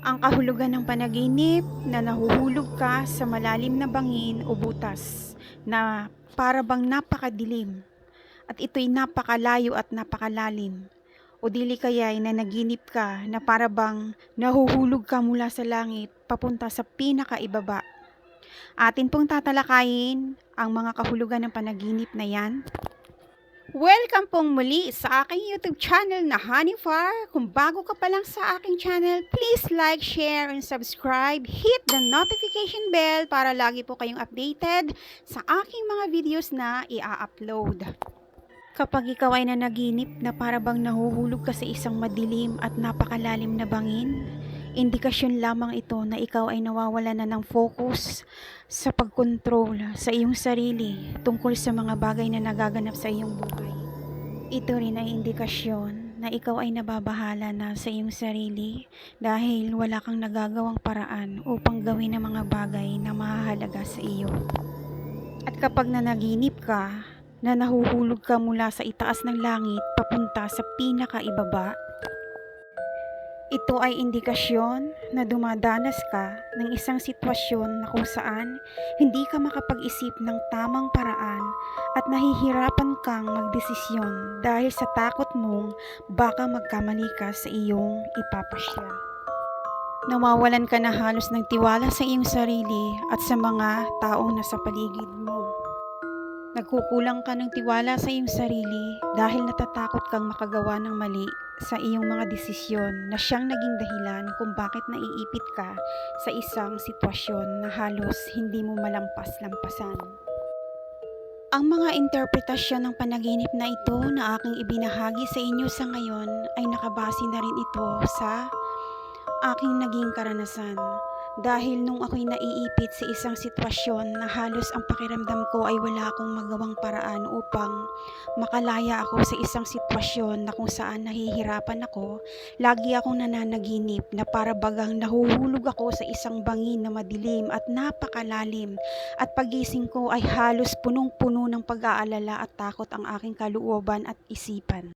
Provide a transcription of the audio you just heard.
Ang kahulugan ng panaginip na nahuhulog ka sa malalim na bangin o butas na para bang napakadilim at ito'y napakalayo at napakalalim. O dili kaya'y nanaginip ka na para bang nahuhulog ka mula sa langit papunta sa pinakaibaba. Atin pong tatalakayin ang mga kahulugan ng panaginip na yan. Welcome pong muli sa aking YouTube channel na Honeyfar. Kung bago ka pa lang sa aking channel, please like, share, and subscribe. Hit the notification bell para lagi po kayong updated sa aking mga videos na i-upload. Kapag ikaw ay nanaginip na para bang nahuhulog ka sa isang madilim at napakalalim na bangin, indikasyon lamang ito na ikaw ay nawawala na ng focus sa pagkontrol sa iyong sarili tungkol sa mga bagay na nagaganap sa iyong buhay. Ito rin ay indikasyon na ikaw ay nababahala na sa iyong sarili dahil wala kang nagagawang paraan upang gawin ang mga bagay na mahahalaga sa iyo. At kapag nanaginip ka na nahuhulog ka mula sa itaas ng langit papunta sa pinakaibaba, ito ay indikasyon na dumadanas ka ng isang sitwasyon na kung saan hindi ka makapag-isip ng tamang paraan at nahihirapan kang magdesisyon dahil sa takot mong baka magkamali ka sa iyong ipapasya. Nawawalan ka na halos ng tiwala sa iyong sarili at sa mga taong nasa paligid mo. Nagkukulang ka ng tiwala sa iyong sarili dahil natatakot kang makagawa ng mali sa iyong mga desisyon na siyang naging dahilan kung bakit naiipit ka sa isang sitwasyon na halos hindi mo malampas-lampasan. Ang mga interpretasyon ng panaginip na ito na aking ibinahagi sa inyo sa ngayon ay nakabase na rin ito sa aking naging karanasan. Dahil nung ako'y naiipit sa isang sitwasyon na halos ang pakiramdam ko ay wala akong magawang paraan upang makalaya ako sa isang sitwasyon na kung saan nahihirapan ako, lagi akong nananaginip na para bagang nahuhulog ako sa isang bangin na madilim at napakalalim at pagising ko ay halos punong-puno ng pag-aalala at takot ang aking kalooban at isipan.